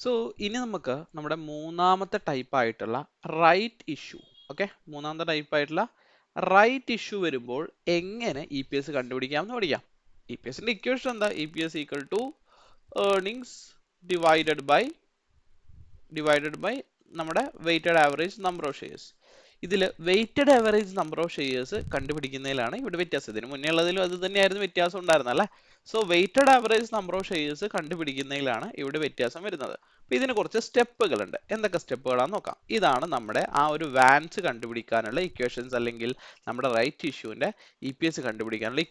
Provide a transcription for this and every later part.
So ഇനി നമുക്ക് നമ്മുടെ മൂന്നാമത്തെ ടൈപ്പ് ആയിട്ടുള്ള റൈറ്റ് ഇഷ്യൂ, ഓക്കെ, മൂന്നാമത്തെ ടൈപ്പ് ആയിട്ടുള്ള റൈറ്റ് ഇഷ്യൂ വരുമ്പോൾ എങ്ങനെ ഇ പി എസ് കണ്ടുപിടിക്കാം എന്ന് പഠിക്കാം. ഇ പി എസിന്റെ ഇക്വേഷൻ എന്താ? E P S equal to earnings divided by നമ്മുടെ weighted average number of shares. ഇതിൽ weighted average number of shares കണ്ടുപിടിക്കുന്നതിലാണ് ഇവിടെ വ്യത്യാസം. ഇതിന് മുന്നേ ഉള്ളതിലും അത് തന്നെയായിരുന്നു വ്യത്യാസം ഉണ്ടായിരുന്നത് അല്ലേ? So weighted average number of shares കണ്ടുപിടിക്കുന്നതിലാണ് ഇവിടെ വ്യത്യാസം വരുന്നത്. അപ്പൊ ഇതിന് കുറച്ച് സ്റ്റെപ്പുകളുണ്ട്. എന്തൊക്കെ സ്റ്റെപ്പുകളാണെന്ന് നോക്കാം. ഇതാണ് നമ്മുടെ ആ ഒരു വാൻസ് കണ്ടുപിടിക്കാനുള്ള ഇക്വേഷൻസ്, അല്ലെങ്കിൽ നമ്മുടെ റൈറ്റ് ഇഷ്യൂവിന്റെ ഇ പി എസ് കണ്ടുപിടിക്കാനുള്ള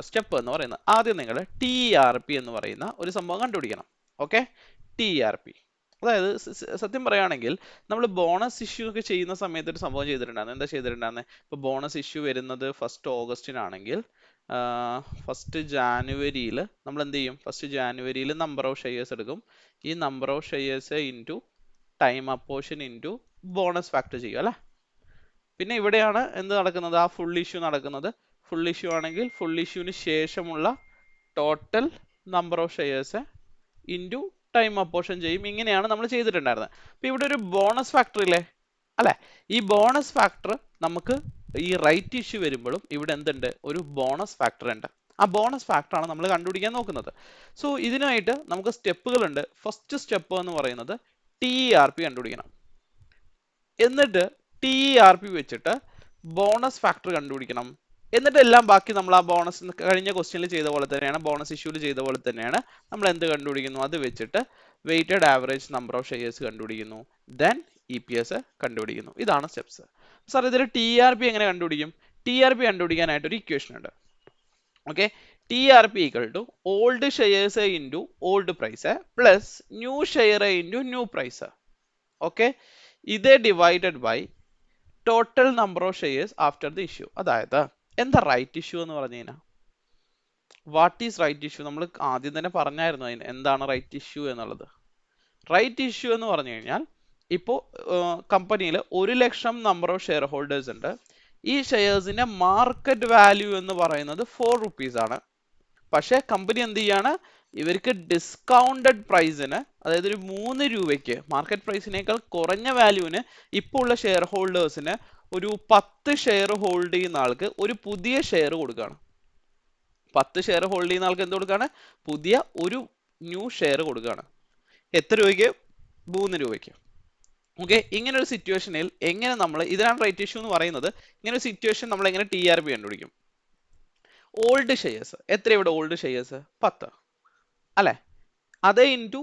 സ്റ്റെപ്പ് എന്ന് പറയുന്നത്. ആദ്യം നിങ്ങൾ ടി ആർ പി എന്ന് പറയുന്ന ഒരു സംഭവം കണ്ടുപിടിക്കണം. Okay, T R P. അതായത് സത്യം പറയുകയാണെങ്കിൽ നമ്മൾ ബോണസ് ഇഷ്യൂ ഒക്കെ ചെയ്യുന്ന സമയത്ത് ഒരു സംഭവം ചെയ്തിട്ടുണ്ടായിരുന്നു. എന്താ ചെയ്തിട്ടുണ്ടായിരുന്നത്? ഇപ്പോൾ ബോണസ് ഇഷ്യൂ വരുന്നത് 1 ഓഗസ്റ്റിനാണെങ്കിൽ 1 ജാനുവരിയിൽ നമ്മൾ എന്ത് ചെയ്യും? 1 ജാനുവരിയിൽ നമ്പർ ഓഫ് ഷെയർസ് എടുക്കും. ഈ number of shares into time apportion into bonus factor ചെയ്യും അല്ലേ? പിന്നെ ഇവിടെയാണ് എന്ത് നടക്കുന്നത്? ആ ഫുൾ ഇഷ്യൂ നടക്കുന്നത്. ഫുൾ ഇഷ്യൂ ആണെങ്കിൽ ഫുൾ ഇഷ്യൂവിന് ശേഷമുള്ള total number of shares into time apportion ചെയ്യും. ഇങ്ങനെയാണ് നമ്മൾ ചെയ്തിട്ടുണ്ടായിരുന്നത്. അപ്പൊ ഇവിടെ ഒരു ബോണസ് ഫാക്ടർ ഇല്ലേ അല്ലെ? ഈ ബോണസ് ഫാക്ടർ നമുക്ക് ഈ റൈറ്റ് ഇഷ്യൂ വരുമ്പോഴും ഇവിടെ എന്തുണ്ട്? ഒരു ബോണസ് ഫാക്ടർ ഉണ്ട്. ആ ബോണസ് ഫാക്ടർ ആണ് നമ്മൾ കണ്ടുപിടിക്കാൻ നോക്കുന്നത്. സോ ഇതിനായിട്ട് നമുക്ക് സ്റ്റെപ്പുകളുണ്ട്. ഫസ്റ്റ് സ്റ്റെപ്പ് എന്ന് പറയുന്നത് ടി ആർ പി കണ്ടുപിടിക്കണം. എന്നിട്ട് ടി ആർ പി വെച്ചിട്ട് ബോണസ് ഫാക്ടർ കണ്ടുപിടിക്കണം. എന്നിട്ട് എല്ലാം ബാക്കി നമ്മൾ ആ ബോണസ് കഴിഞ്ഞ ക്വസ്റ്റ്യനിൽ ചെയ്ത പോലെ തന്നെയാണ്, ബോണസ് ഇഷ്യൂവിൽ ചെയ്ത പോലെ തന്നെയാണ് നമ്മൾ എന്ത് കണ്ടുപിടിക്കുന്നു? അത് വെച്ചിട്ട് weighted average number of shares കണ്ടുപിടിക്കുന്നു. ദെൻ ഇ പി എസ് കണ്ടുപിടിക്കുന്നു. ഇതാണ് സ്റ്റെപ്സ്. സാർ ഇതിൽ ടി ആർ പി എങ്ങനെ കണ്ടുപിടിക്കും? ടി ആർ പി കണ്ടുപിടിക്കാനായിട്ട് ഒരു ഇക്വേഷൻ ഉണ്ട്. Okay, T R P equal to old shares into old price plus new share into new price. Okay, ഇത് divided by total number of shares after the issue. അതായത് എന്താ right issue എന്ന് പറഞ്ഞു കഴിഞ്ഞാൽ? What is right issue? നമ്മൾ ആദ്യം തന്നെ പറഞ്ഞായിരുന്നു അതിന് എന്താണ് റൈറ്റ് ഇഷ്യൂ എന്നുള്ളത്. റൈറ്റ് ഇഷ്യൂ എന്ന് പറഞ്ഞു കഴിഞ്ഞാൽ ഇപ്പോൾ കമ്പനിയിൽ 1,00,000 നമ്പർ ഓഫ് ഷെയർ ഹോൾഡേഴ്സ് ഉണ്ട്. ഈ ഷെയർസിന്റെ മാർക്കറ്റ് വാല്യൂ എന്ന് പറയുന്നത് 4 റുപ്പീസ് ആണ്. പക്ഷേ കമ്പനി എന്ത് ചെയ്യാണ്? ഇവർക്ക് ഡിസ്കൗണ്ടഡ് പ്രൈസിന്, അതായത് ഒരു 3 രൂപയ്ക്ക് മാർക്കറ്റ് പ്രൈസിനേക്കാൾ കുറഞ്ഞ വാല്യൂവിന് ഇപ്പോൾ ഉള്ള ഷെയർ ഹോൾഡേഴ്സിന് ഒരു 10 ഷെയർ ഹോൾഡ് ചെയ്യുന്ന ആൾക്ക് ഒരു പുതിയ ഷെയർ കൊടുക്കുകയാണ്. 10 ഷെയർ ഹോൾഡ് ചെയ്യുന്ന ആൾക്ക് എന്ത് കൊടുക്കുകയാണ്? പുതിയ ഒരു ന്യൂ ഷെയർ കൊടുക്കുകയാണ്. എത്ര രൂപയ്ക്ക്? 3 രൂപയ്ക്ക്. ഓക്കെ, ഇങ്ങനെ ഒരു സിറ്റുവേഷനിൽ എങ്ങനെ നമ്മൾ, ഇതിനാണ് റൈറ്റ് ഇഷ്യൂ എന്ന് പറയുന്നത്. ഇങ്ങനെ ഒരു സിറ്റുവേഷൻ നമ്മൾ എങ്ങനെ ടി ആർ പി കണ്ടുപിടിക്കും? ഓൾഡ് ഷെയർസ് എത്ര? ഇവിടെ ഓൾഡ് ഷെയർസ് 10 അല്ലെ? അതേ ഇൻറ്റു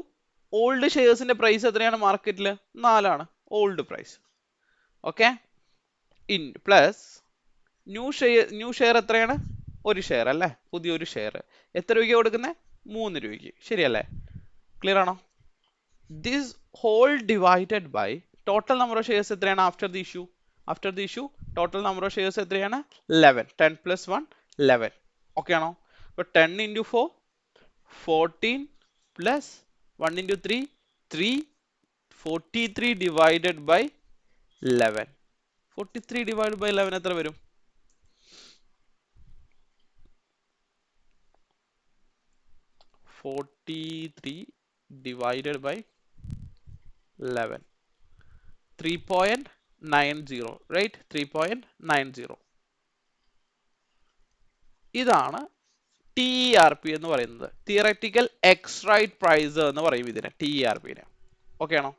ഓൾഡ് ഷെയർസിന്റെ പ്രൈസ് എത്രയാണ് മാർക്കറ്റിൽ? 4 ആണ് old price. Okay, in plus new share എത്രയാണ്? ഒരു ഷെയർ അല്ലേ? പുതിയൊരു ഷെയർ എത്ര രൂപയ്ക്ക് കൊടുക്കുന്നത്? 3 രൂപയ്ക്ക്. ശരിയല്ലേ? ക്ലിയർ ആണോ? This whole divided by total number of shares എത്രയാണ് after the issue? After the issue total number of shares എത്രയാണ്? 11. 10 പ്ലസ് 1 11. ഓക്കെ ആണോ? അപ്പോൾ 10 into 4 14 plus 1 into 3 3 43 divided by 11. 43 divide by 11 എത്ര വരും? 43 divided by 11. 3.90, right? 3.90. ഇതാണ് T R P എന്ന് പറയുന്നത്. Theoretical എക്സ്ട്രൈറ്റ് price എന്ന് പറയും ഇതിനെ, ടി ആർ പിനെ. ഓക്കെ ആണോ?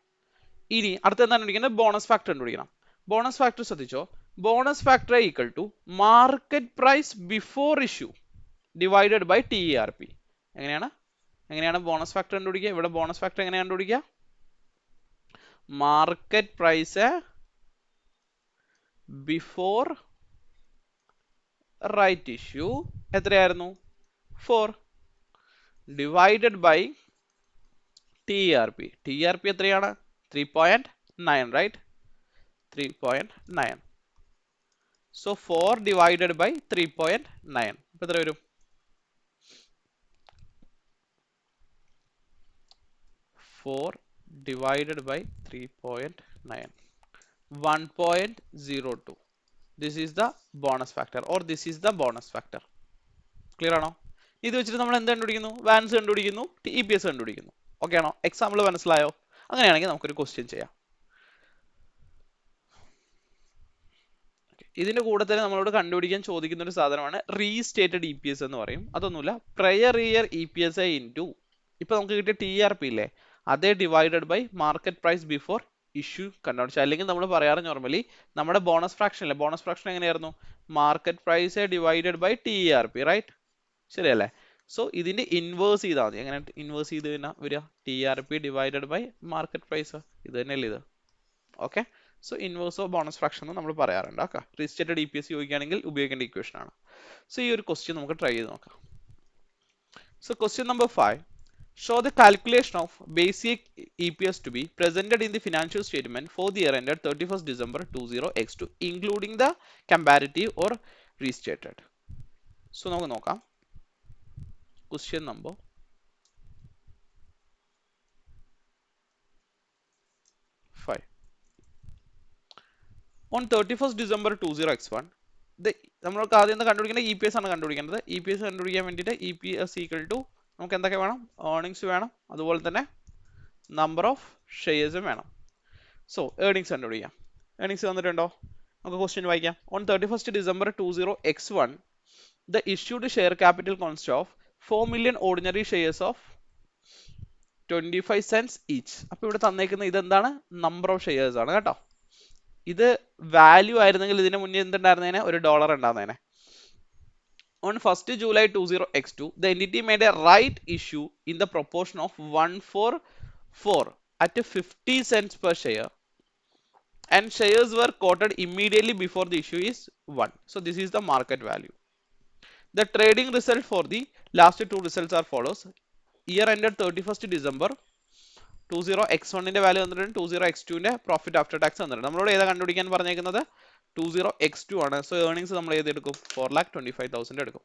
ഇനി അടുത്ത എന്താണ് കണ്ടുപിടിക്കുന്നത്? ബോണസ് ഫാക്ടർ കണ്ടുപിടിക്കണം. ബോണസ് ഫാക്ടർ ശ്രദ്ധിച്ചോ. Bonus factor equal to market price before issue divided by T R P. എങ്ങനെയാണ് ബോണസ് ഫാക്ടർ കണ്ടുപിടിക്കുക? ഇവിടെ ബോണസ് ഫാക്ടർ എങ്ങനെ കണ്ടുപിടിക്കുക? Market price before right issue എത്രയായിരുന്നു? 4 divided by T R P. T R P എത്രയാണ്? 3.9, right? 3.9. So 4 divided by 3.9 ഇപ്പൊ എത്ര വരും? 4 divided by 3.9, 1.02. This is the bonus factor, or this is the bonus factor. Clear ആണോ? ഇത് വെച്ചിട്ട് നമ്മൾ എന്ത് കണ്ടുപിടിക്കുന്നു? വാൻസ് കണ്ടുപിടിക്കുന്നു, ഇ പി എസ് കണ്ടുപിടിക്കുന്നു. ഓക്കെ ആണോ? എക്സാമ്പിൾ മനസ്സിലായോ? അങ്ങനെയാണെങ്കിൽ നമുക്കൊരു ക്വസ്റ്റ്യൻ ചെയ്യാം. ഇതിന്റെ കൂടെ തന്നെ നമ്മളോട് കണ്ടുപിടിക്കാൻ ചോദിക്കുന്ന ഒരു സാധനമാണ് റീസ്റ്റേറ്റഡ് ഇ പി എസ് എന്ന് പറയും. അതൊന്നുമില്ല, prior year E P S into ഇപ്പൊ നമുക്ക് കിട്ടിയ ടി ആർ പി ഇല്ലേ, അതേ divided by market price before issue കണ്ടുപിടിച്ചു. അല്ലെങ്കിൽ നമ്മൾ പറയാറ് നോർമലി നമ്മുടെ ബോണസ് ഫ്രാക്ഷൻ അല്ലേ, ബോണസ് ഫ്രാക്ഷൻ എങ്ങനെയായിരുന്നു, market price divided by T R P, right? ശരിയല്ലേ? സോ ഇതിന്റെ ഇൻവേഴ്സ് ചെയ്താൽ മതി. എങ്ങനെ ഇൻവേഴ്സ് ചെയ്ത് കഴിഞ്ഞാൽ വരിക, T R P divided by market price. ഇത് തന്നെയല്ലേ ഇത്? Okay, so inverse of bonus fraction എന്ന് നമ്മൾ പറയാറുണ്ട്. Okay, restated E P S ചോദിക്കുകയാണെങ്കിൽ ഉപയോഗിക്കേണ്ട ഇക്വേഷൻ ആണ്. സോ ഈ ഒരു ക്വസ്റ്റ്യൻ നമുക്ക് ട്രൈ ചെയ്ത് നോക്കാം. So question number 5, show the calculation of basic EPS to be presented in the financial statement for the year ended 31st December 20x2 including the comparative or restated. So നമുക്ക് നോക്കാം. Question number 5. On 31st December 20x1, നമ്മൾക്ക് ആദ്യം കണ്ടുപിടിക്കേണ്ട E P S ആണ് കണ്ടുപിടിക്കേണ്ടത്. E P S കണ്ടുപിടിക്കാൻ വേണ്ടിയിട്ട് E P S equal to നമുക്ക് എന്തൊക്കെ വേണം, ഏർണിങ്സ് വേണം, അതുപോലെ തന്നെ നമ്പർ ഓഫ് ഷെയർസും വേണം. സോ ഏർണിങ്സ് കണ്ടുപിടിക്കാം. ഏർണിങ്സ് തന്നിട്ടുണ്ടോ? നമുക്ക് ക്വസ്റ്റ്യൻ വായിക്കാം. On 31st December 20x1 the issued share capital consists of 4 million ordinary shares of 25 cents each. അപ്പോൾ ഇവിടെ തന്നേക്കുന്ന ഇതെന്താണ്, നമ്പർ ഓഫ് ഷെയർസ് ആണ് കേട്ടോ. ഇത് വാല്യൂ ആയിരുന്നെങ്കിൽ ഇതിന് മുന്നേ എന്തുണ്ടായിരുന്നേനെ, ഒരു dollar ഉണ്ടാകുന്നേനെ. On 1st July 20x2 the entity made a right issue in the proportion of 1/4 at 50 cents per share and shares were quoted immediately before the issue is 1. So this is the market value. The trading result for the last two results are follows. Year ended 31st December 20x1 ന്റെ value തന്നിട്ടുണ്ട്, 20x2 ന്റെ profit after tax തന്നിട്ടുണ്ട്. നമ്മളോട് ഏതാ കണ്ടുപിടിക്കാൻ പറഞ്ഞേക്കുന്നത്, 20x2 ആണ്. So earnings നമ്മൾ ഏത് എടുക്കും, 4,25,000 എടുക്കും.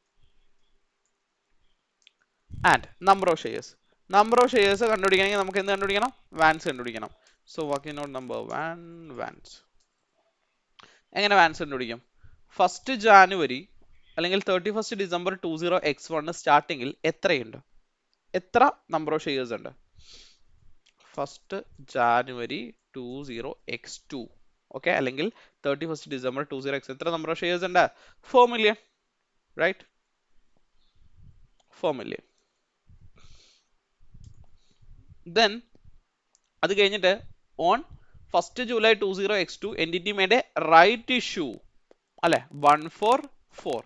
And number of shares, number of shares കണ്ടുപിടിക്കണമെങ്കിൽ നമുക്ക് എന്ത് കണ്ടുപിടിക്കണം, വാൻസ് കണ്ടുപിടിക്കണം. സോ വർക്കിംഗ് നോട്ട് നമ്പർ 1 വാൻസ്. എങ്ങനെ വാൻസ് കണ്ടുപിടിക്കും, 1st January അല്ലെങ്കിൽ 31st December 20x1 സ്റ്റാർട്ടിങ്ങിൽ എത്രയുണ്ട്, എത്ര നമ്പർ ഓഫ് ഷെയർസ് ഉണ്ട്. 1st January 20x2 ഓക്കെ, അല്ലെങ്കിൽ 31st December 20x എത്ര നമ്പർ ഓഫ് ഷെയർസ് ഉണ്ട്, 4 million, റൈറ്റ്? 4 million. Then അത് കഴിഞ്ഞിട്ട് on 1st July 20x2 entity made a right issue അല്ലെ, 1/4.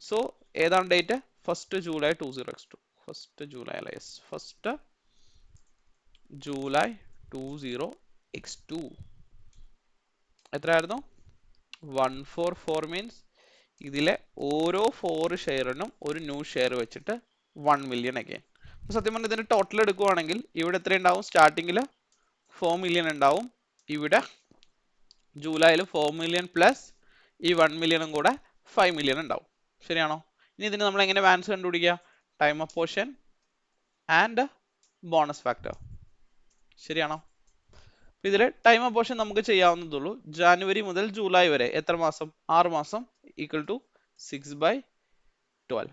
സോ ഏതാണ് date, 1st July 20x2, 1st July അല്ലെ, yes, 1st July 20x2 എത്രയായിരുന്നു, 1/4 means ഇതിലെ ഓരോ 4 ഷെയറിനും ഒരു ന്യൂ ഷെയർ വെച്ചിട്ട് 1 million അഗൈൻ. സത്യം പറഞ്ഞാൽ ഇതിന്റെ ടോട്ടൽ എടുക്കുവാണെങ്കിൽ ഇവിടെ എത്ര ഉണ്ടാവും, സ്റ്റാർട്ടിങ്ങിൽ 4 million ഉണ്ടാവും, ഇവിടെ ജൂലൈയിൽ 4 million പ്ലസ് ഈ 1 million കൂടെ 5 million ഉണ്ടാവും. ശരിയാണോ? ഇനി ഇതിന് നമ്മൾ എങ്ങനെ വാൻസ് കണ്ടുപിടിക്കുക, time of portion and bonus factor. ശരിയാണോ? ഇതിൽ ടൈം ഓഫ് പോർഷൻ നമുക്ക് ചെയ്യാവുന്നതുള്ളൂ. ജാനുവരി മുതൽ ജൂലൈ വരെ എത്ര മാസം, 6 മാസം, ഈക്വൽ ടു 6/12.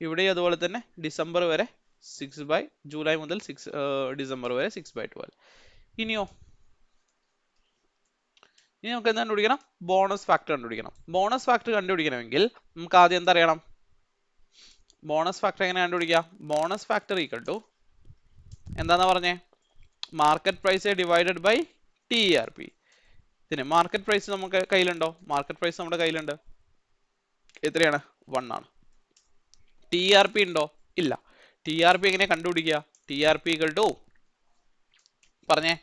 ഇവിടെ അതുപോലെ തന്നെ ഡിസംബർ വരെ 6 ജൂലൈ മുതൽ ഡിസംബർ വരെ 6/12. ഇനി നമുക്ക് എന്താ കണ്ടുപിടിക്കണം, ബോണസ് ഫാക്ടർ കണ്ടുപിടിക്കണം. ബോണസ് ഫാക്ടർ കണ്ടുപിടിക്കണമെങ്കിൽ നമുക്ക് ആദ്യം എന്താ അറിയണം, ബോണസ് ഫാക്ടർ എങ്ങനെ കണ്ടുപിടിക്കാം, ബോണസ് ഫാക്ടർ ഈക്വൽ ടു എന്താന്നാ പറഞ്ഞേ, market price divided by T R P. ഇതിന് മാർക്കറ്റ് പ്രൈസ് നമുക്ക് കയ്യിലുണ്ടോ, മാർക്കറ്റ് പ്രൈസ് നമ്മുടെ കയ്യിലുണ്ട്, എത്രയാണ്, 1 ആണ്. ടി ആർ പി ഉണ്ടോ, ഇല്ല. ടി ആർ പി എങ്ങനെ കണ്ടുപിടിക്കുക, T R P equal to പറഞ്ഞേ,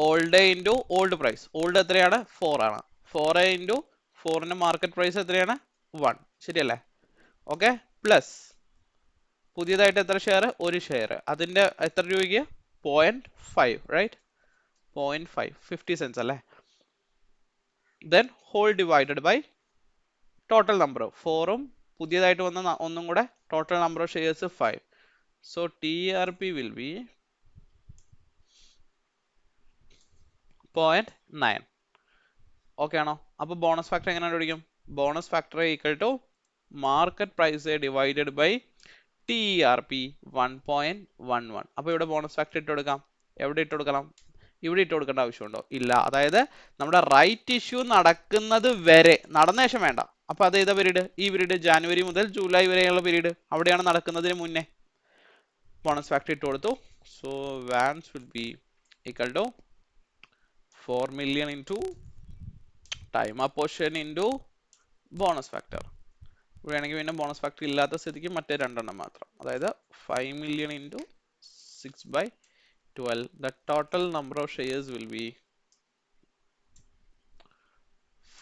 old into old price. Old എത്രയാണ്, 4 ആണ്. 4 ഇൻറ്റു 4ന്റെ മാർക്കറ്റ് പ്രൈസ് എത്രയാണ്, 1. ശരിയല്ലേ? ഓക്കെ, പ്ലസ് പുതിയതായിട്ട് എത്ര ഷെയർ, ഒരു ഷെയർ, അതിന്റെ എത്ര രൂപയ്ക്ക്, 0.5, റൈറ്റ്? 0.5, 50 cents അല്ലേ. Then whole divided by total number 4ഉം പുതിയതായിട്ട് വന്ന ഒന്നും കൂടെ total number of shares 5. So T R P will be 0.9. Okay ആണോ? അപ്പൊ ബോണസ് ഫാക്ടർ എങ്ങനെ കണ്ടുപിടിക്കും, bonus factor equal to market price divided by TRP 1.11. അപ്പോൾ ഇവിടെ ബോണസ് ഫാക്ടർ ഇട്ട് കൊടുക്കാം. എവിടെ ഇട്ട് കൊടുക്കണം, ഇവിടെ ഇട്ട് കൊടുക്കേണ്ട ആവശ്യമുണ്ടോ? ഇല്ല. അതായത് നമ്മുടെ റൈറ്റ് ഇഷ്യൂ നടക്കുന്നത് വരെ, നടന്ന ശേഷം വേണ്ട. അപ്പൊ അത് ഏതാ പീരീഡ്? ഈ പീരീഡ് ജാനുവരി മുതൽ ജൂലൈ വരെയുള്ള പീരീഡ്, അവിടെയാണ് നടക്കുന്നതിന് മുന്നേ. ബോണസ് ഫാക്ടർ ഇട്ട് കൊടുത്തു. So once will be equal to 4 million into time apportion into bonus factor. ഇവിടെയാണെങ്കിൽ പിന്നെ ബോണസ് ഫാക്ടർ ഇല്ലാത്ത സ്ഥിതിക്ക് മറ്റേ രണ്ടെണ്ണം മാത്രം. അതായത് 5 million into 6/12. The total number of shares will be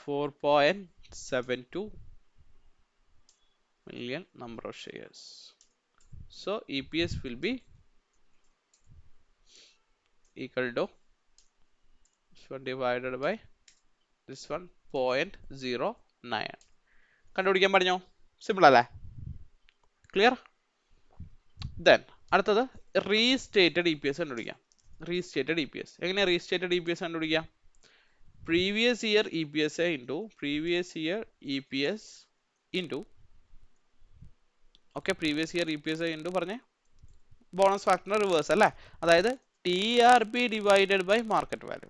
4.72 million number of shares. So EPS will be equal to this one divided by this one 0.09. കണ്ടുപിടിക്കാൻ പറഞ്ഞോ? സിമ്പിൾ അല്ലേ? ക്ലിയർ? ദെൻ അടുത്തത് റീസ്റ്റേറ്റഡ് ഇ പി എസ് കണ്ടുപിടിക്കാം. Restated E P S എങ്ങനെയാണ് restated E P S കണ്ടുപിടിക്കാം? Previous year E P S into previous year E P S into okay previous year E P S into പറഞ്ഞേ bonus ഫാക്ടറിന്റെ reverse അല്ലേ? അതായത് T R P divided by market value.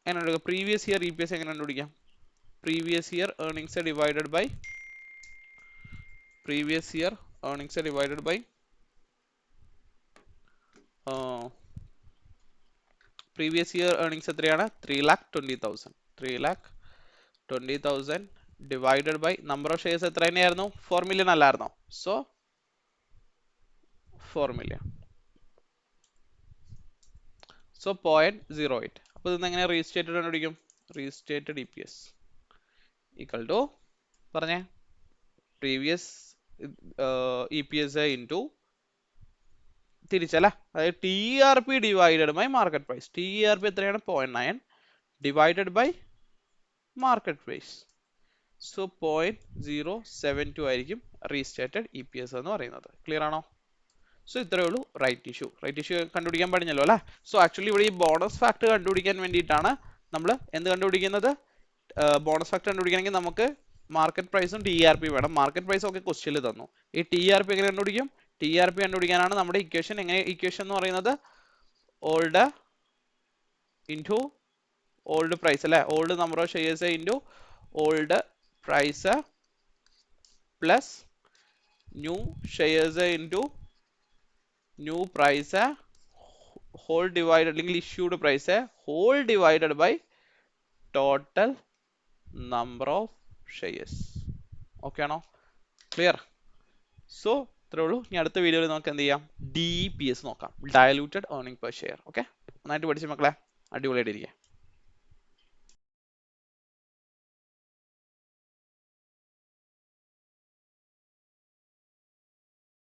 എങ്ങനെ previous year E P S എങ്ങനെ കണ്ടുപിടിക്കാം? Previous year earnings divided by previous year earnings are divided by previous year earnings എത്രയാണ്? 3,20,000. 3,20,000 divided by number of shares എത്ര തന്നെയായിരുന്നു? 4 million അല്ലായിരുന്നോ? So 4 million. So 0.08. അപ്പോൾ ഇത് എങ്ങനെ റീസ്റ്റേറ്റഡ് കണ്ടുപിടിക്കും? Restated E P S equal to പറഞ്ഞേ previous E P S into തിരിച്ചല്ല, അതായത് T R P divided by market price. T R P എത്രയാണ്? 0.9 divided by market price. So 0.072 ആയിരിക്കും റീസ്റ്റേറ്റഡ് ഇ പി എസ് എന്ന് പറയുന്നത്. Clear ആണോ? So ഇത്രയേ ഉള്ളൂ റൈറ്റ് ഇഷ്യൂ. റൈറ്റ് ഇഷ്യൂ കണ്ടുപിടിക്കാൻ പറഞ്ഞല്ലോ അല്ലേ? സോ ആക്ച്വലി ഇവിടെ ഈ ബോണസ് ഫാക്ടർ കണ്ടുപിടിക്കാൻ വേണ്ടിയിട്ടാണ് നമ്മൾ എന്ത് കണ്ടുപിടിക്കുന്നത്? ബോണസ് ഫാക്ടർ കണ്ടുപിടിക്കണമെങ്കിൽ നമുക്ക് മാർക്കറ്റ് പ്രൈസും ടി ആർ പി വേണം. മാർക്കറ്റ് പ്രൈസ് ഒക്കെ ക്വസ്റ്റ്യനിൽ തന്നു. ഈ ടി ആർ പി എങ്ങനെ കണ്ടുപിടിക്കും? ടി ആർ പി കണ്ടുപിടിക്കാനാണ് നമ്മുടെ ഇക്വേഷൻ. എങ്ങനെ ഇക്വേഷൻ എന്ന് പറയുന്നത്? ഓൾഡ് ഇൻറ്റു ഓൾഡ് പ്രൈസ് അല്ലെ? Old number of shares into old price plus new shares into new price whole divide അല്ലെങ്കിൽ issued price whole divided by total number of shares. Okay ആണോ? Clear? So ഇത്രേ ഉള്ളൂ. ഇനി അടുത്ത വീഡിയോയിൽ നമുക്ക് എന്ത് ചെയ്യാം? DEPS നോക്കാം, ഡയലൂറ്റഡ് ഏർണിംഗ് പെർ ഷെയർ. ഓക്കെ, നന്നായിട്ട് പഠിച്ചു മക്കളെ, അടിപൊളിയായിട്ടിരിക്കുക.